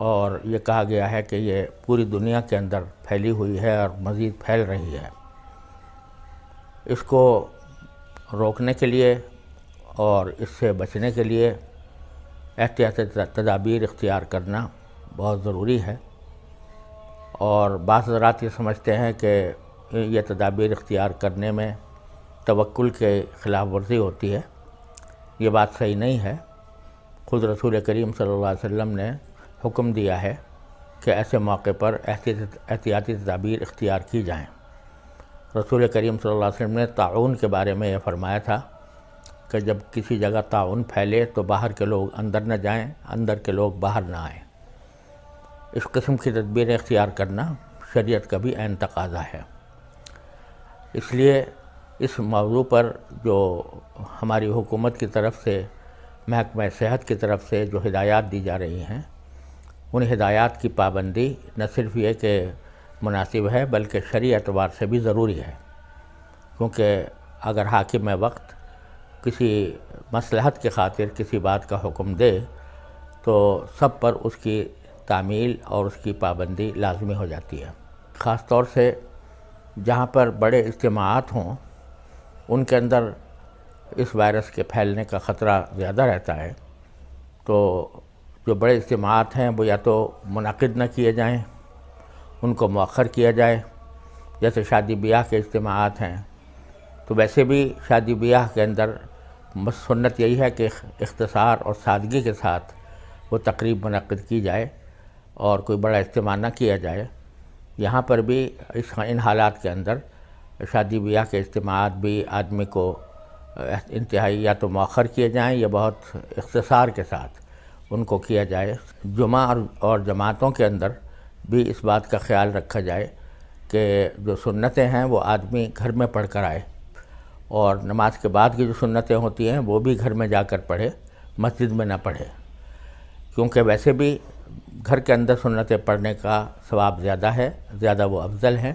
اور یہ کہا گیا ہے کہ یہ پوری دنیا کے اندر پھیلی ہوئی ہے اور مزید پھیل رہی ہے۔ اس کو روکنے کے لیے اور اس سے بچنے کے لیے احتیاطی تدابیر اختیار کرنا بہت ضروری ہے، اور بعض حضرات یہ سمجھتے ہیں کہ یہ تدابیر اختیار کرنے میں توکل کے خلاف ورزی ہوتی ہے۔ یہ بات صحیح نہیں ہے۔ خود رسول کریم صلی اللہ علیہ وسلم نے حکم دیا ہے کہ ایسے موقع پر احتیاطی تدابیر اختیار کی جائیں۔ رسول کریم صلی اللہ علیہ وسلم نے طاعون کے بارے میں یہ فرمایا تھا کہ جب کسی جگہ طاعون پھیلے تو باہر کے لوگ اندر نہ جائیں، اندر کے لوگ باہر نہ آئیں۔ اس قسم کی تدبیریں اختیار کرنا شریعت کا بھی عین تقاضا ہے۔ اس لیے اس موضوع پر جو ہماری حکومت کی طرف سے، محکمہ صحت کی طرف سے جو ہدایات دی جا رہی ہیں، ان ہدایات کی پابندی نہ صرف یہ کہ مناسب ہے بلکہ شرعی اعتبار سے بھی ضروری ہے، کیونکہ اگر حاکم وقت کسی مصلحت کی خاطر کسی بات کا حکم دے تو سب پر اس کی تعمیل اور اس کی پابندی لازمی ہو جاتی ہے۔ خاص طور سے جہاں پر بڑے اجتماعات ہوں ان کے اندر اس وائرس کے پھیلنے کا خطرہ زیادہ رہتا ہے، تو جو بڑے اجتماعات ہیں وہ یا تو منعقد نہ کیے جائیں، ان کو مؤخر کیا جائے۔ جیسے شادی بیاہ کے اجتماعات ہیں، تو ویسے بھی شادی بیاہ کے اندر بس سنت یہی ہے کہ اختصار اور سادگی کے ساتھ وہ تقریب منعقد کی جائے اور کوئی بڑا اجتماع نہ کیا جائے۔ یہاں پر بھی ان حالات کے اندر شادی بیاہ کے اجتماعات بھی آدمی کو انتہائی یا تو مؤخر کیے جائیں یا بہت اختصار کے ساتھ ان کو کیا جائے۔ جمعہ اور جماعتوں کے اندر بھی اس بات کا خیال رکھا جائے کہ جو سنتیں ہیں وہ آدمی گھر میں پڑھ کر آئے، اور نماز کے بعد کی جو سنتیں ہوتی ہیں وہ بھی گھر میں جا کر پڑھے، مسجد میں نہ پڑھے، کیونکہ ویسے بھی گھر کے اندر سنتیں پڑھنے کا ثواب زیادہ ہے، زیادہ وہ افضل ہیں۔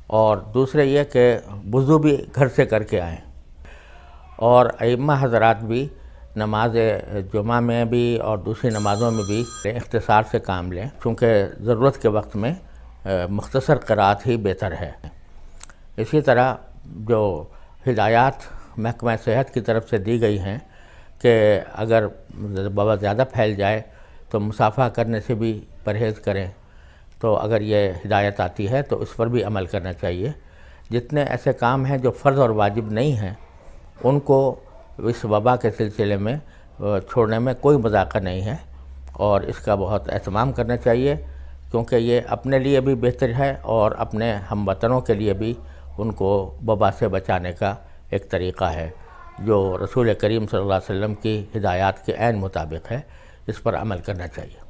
اور دوسرے یہ کہ وضو بھی گھر سے کر کے آئیں، اور ائمہ حضرات بھی نماز جمعہ میں بھی اور دوسری نمازوں میں بھی اختصار سے کام لیں، چونکہ ضرورت کے وقت میں مختصر قرأت ہی بہتر ہے۔ اسی طرح جو ہدایات محکمہ صحت کی طرف سے دی گئی ہیں کہ اگر وبا زیادہ پھیل جائے تو مصافحہ کرنے سے بھی پرہیز کریں، تو اگر یہ ہدایت آتی ہے تو اس پر بھی عمل کرنا چاہیے۔ جتنے ایسے کام ہیں جو فرض اور واجب نہیں ہیں ان کو اس وبا کے سلسلے میں چھوڑنے میں کوئی مذاق نہیں ہے، اور اس کا بہت اہتمام کرنا چاہیے، کیونکہ یہ اپنے لیے بھی بہتر ہے اور اپنے ہم وطنوں کے لیے بھی ان کو وبا سے بچانے کا ایک طریقہ ہے جو رسول کریم صلی اللہ علیہ وسلم کی ہدایات کے عین مطابق ہے۔ اس پر عمل کرنا چاہیے۔